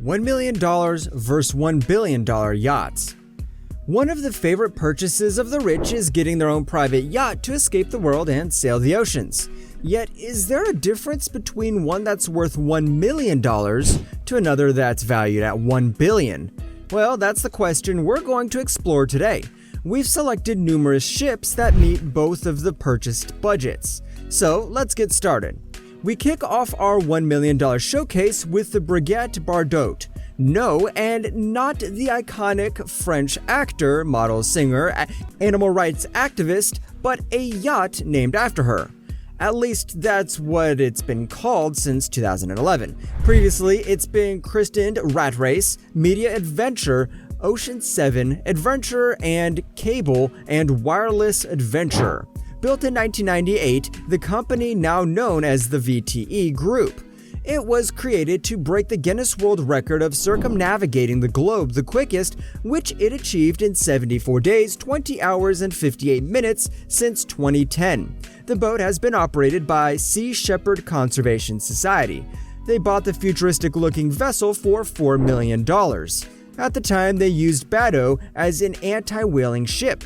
$1 million versus $1 billion yachts. One of the favorite purchases of the rich is getting their own private yacht to escape the world and sail the oceans. Yet, is there a difference between one that's worth $1 million to another that's valued at $1 billion? Well, that's the question we're going to explore today. We've selected numerous ships that meet both of the purchased budgets. So, let's get started. We kick off our $1 million showcase with the Brigitte Bardot. No, and not the iconic French actor, model, singer, animal rights activist, but a yacht named after her. At least that's what it's been called since 2011. Previously, it's been christened Rat Race, Media Adventure, Ocean 7, Adventure, and Cable and Wireless Adventure. Built in 1998, the company now known as the VTE Group. It was created to break the Guinness World Record of circumnavigating the globe the quickest, which it achieved in 74 days, 20 hours, and 58 minutes since 2010. The boat has been operated by Sea Shepherd Conservation Society. They bought the futuristic-looking vessel for $4 million. At the time, they used Bado as an anti-whaling ship,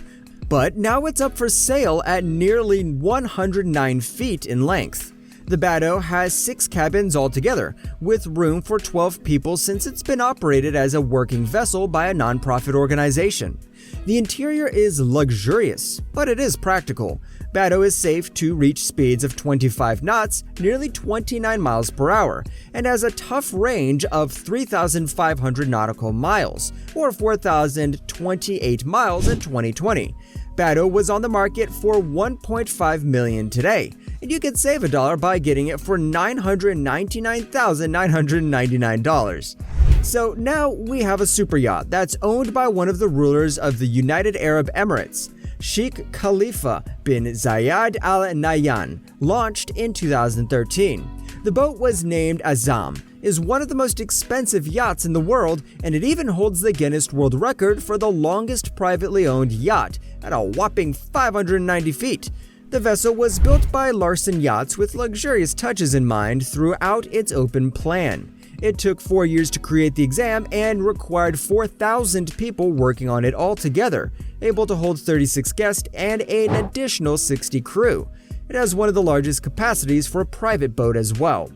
but now it's up for sale at nearly 109 feet in length. The Bado has 6 cabins altogether, with room for 12 people since it's been operated as a working vessel by a nonprofit organization. The interior is luxurious, but it is practical. Bado is safe to reach speeds of 25 knots, nearly 29 miles per hour, and has a tough range of 3,500 nautical miles, or 4,028 miles in 2020. Bado was on the market for $1.5 million today, and you could save $1 by getting it for $999,999. So now we have a super yacht that's owned by one of the rulers of the United Arab Emirates. Sheikh Khalifa bin Zayed Al Nahyan, launched in 2013. The boat was named Azam, is one of the most expensive yachts in the world, and it even holds the Guinness World Record for the longest privately owned yacht at a whopping 590 feet. The vessel was built by Larson Yachts with luxurious touches in mind throughout its open plan. It took 4 years to create the exam and required 4,000 people working on it altogether, able to hold 36 guests and an additional 60 crew. It has one of the largest capacities for a private boat as well.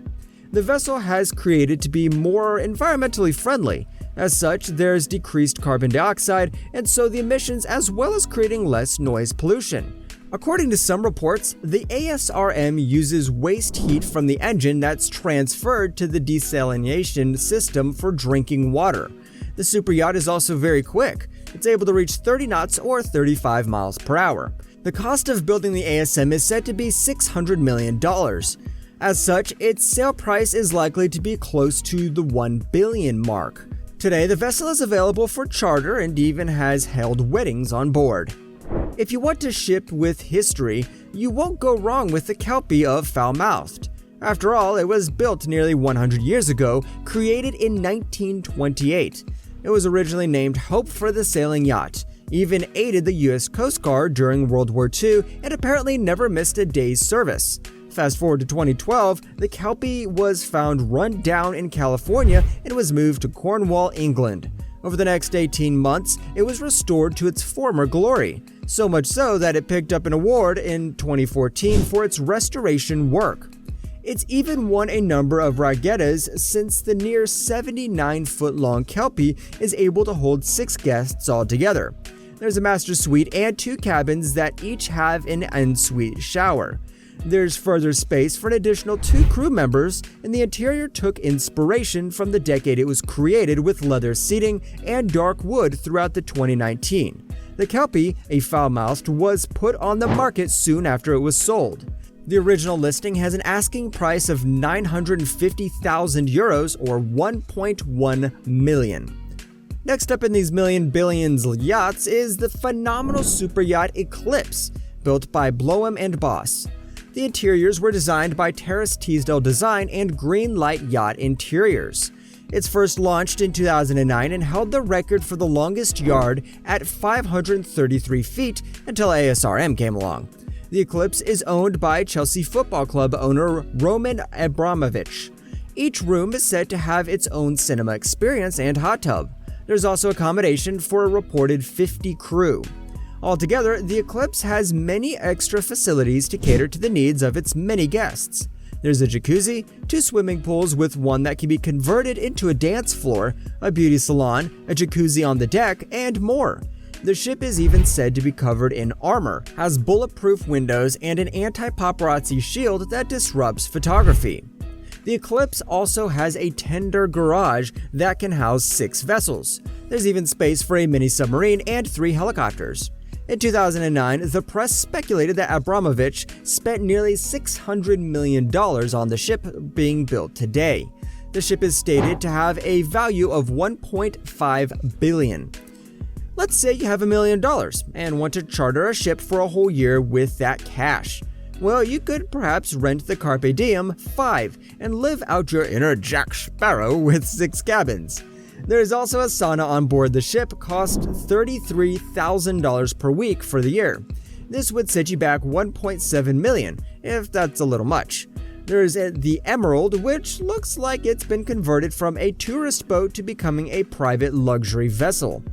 The vessel has created to be more environmentally friendly. As such, there's decreased carbon dioxide, and so the emissions, as well as creating less noise pollution. According to some reports, the ASRM uses waste heat from the engine that's transferred to the desalination system for drinking water. The super yacht is also very quick. It's able to reach 30 knots or 35 miles per hour. The cost of building the ASM is said to be $600 million. As such, its sale price is likely to be close to the $1 billion mark. Today, the vessel is available for charter and even has held weddings on board. If you want a ship with history, you won't go wrong with the Kelpie of Falmouth. After all, it was built nearly 100 years ago, created in 1928. It was originally named Hope for the sailing yacht, even aided the US Coast Guard during World War II, and apparently never missed a day's service. Fast forward to 2012, the Kelpie was found run down in California and was moved to Cornwall, England. Over the next 18 months, it was restored to its former glory, so much so that it picked up an award in 2014 for its restoration work. It's even won a number of regattas since the near 79-foot-long Kelpie is able to hold 6 guests altogether. There's a master suite and 2 cabins that each have an ensuite shower. There's further space for an additional 2 crew members, and the interior took inspiration from the decade it was created with leather seating and dark wood throughout the 2019. The Kelpie, a foul-mouthed, was put on the market soon after it was sold. The original listing has an asking price of €950,000 or $1.1 million. Next up in these billions yachts is the phenomenal super yacht Eclipse, built by Bloem and Boss. The interiors were designed by Terrace Teasdale Design and Greenlight Yacht Interiors. It's first launched in 2009 and held the record for the longest yard at 533 feet until ASRM came along. The Eclipse is owned by Chelsea Football Club owner Roman Abramovich. Each room is said to have its own cinema experience and hot tub. There's also accommodation for a reported 50 crew. Altogether, the Eclipse has many extra facilities to cater to the needs of its many guests. There's a jacuzzi, 2 swimming pools with one that can be converted into a dance floor, a beauty salon, a jacuzzi on the deck, and more. The ship is even said to be covered in armor, has bulletproof windows, and an anti-paparazzi shield that disrupts photography. The Eclipse also has a tender garage that can house 6 vessels. There's even space for a mini submarine and 3 helicopters. In 2009, the press speculated that Abramovich spent nearly $600 million on the ship being built today. The ship is stated to have a value of $1.5 billion. Let's say you have $1 million and want to charter a ship for a whole year with that cash. Well, you could perhaps rent the Carpe Diem 5 and live out your inner Jack Sparrow with 6 cabins. There is also a sauna on board the ship, cost $33,000 per week for the year. This would set you back $1.7 million, if that's a little much. There's the Emerald, which looks like it's been converted from a tourist boat to becoming a private luxury vessel.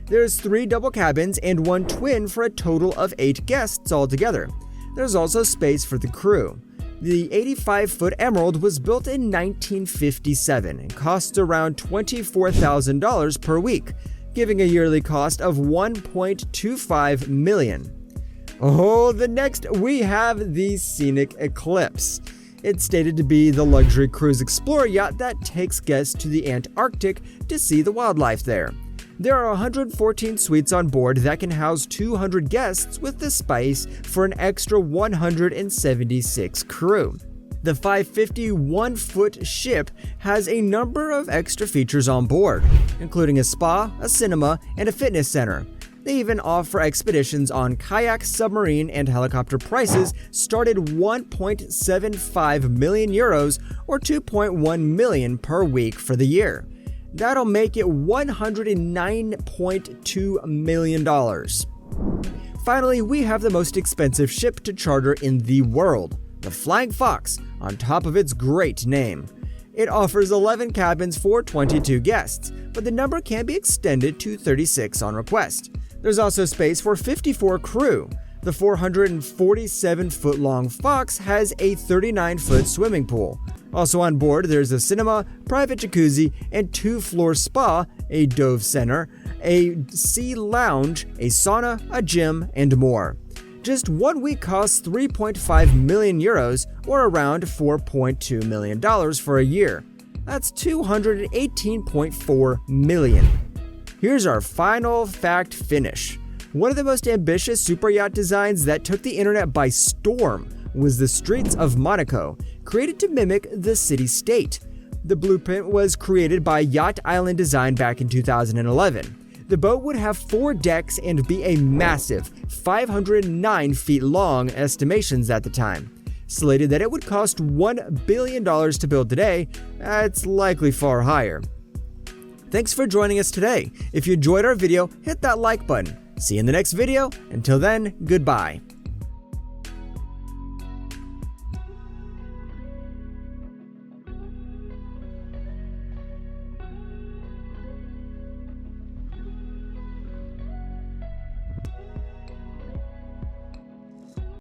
There's 3 double cabins and 1 twin for a total of 8 guests altogether. There's also space for the crew. The 85-foot Emerald was built in 1957 and costs around $24,000 per week, giving a yearly cost of $1.25 million. Oh, the next we have the Scenic Eclipse. It's stated to be the luxury cruise explorer yacht that takes guests to the Antarctic to see the wildlife there. There are 114 suites on board that can house 200 guests with the space for an extra 176 crew. The 551-foot ship has a number of extra features on board, including a spa, a cinema, and a fitness center. They even offer expeditions on kayak, submarine, and helicopter. Prices start at 1.75 million euros or 2.1 million per week for the year. That'll make it $109.2 million. Finally, we have the most expensive ship to charter in the world, the Flying Fox, on top of its great name. It offers 11 cabins for 22 guests, but the number can be extended to 36 on request. There's also space for 54 crew. The 447-foot-long Fox has a 39-foot swimming pool. Also on board, there's a cinema, private jacuzzi, and 2-floor spa, a dove center, a sea lounge, a sauna, a gym, and more. Just 1 week costs 3.5 million euros, or around $4.2 million for a year. That's $218.4 million. Here's our final fact finish. One of the most ambitious super yacht designs that took the internet by storm was the Streets of Monaco, created to mimic the city-state. The blueprint was created by Yacht Island Design back in 2011. The boat would have 4 decks and be a massive 509 feet long, estimations at the time. Slated that it would cost $1 billion to build today, it's likely far higher. Thanks for joining us today. If you enjoyed our video, hit that like button. See you in the next video. Until then, goodbye.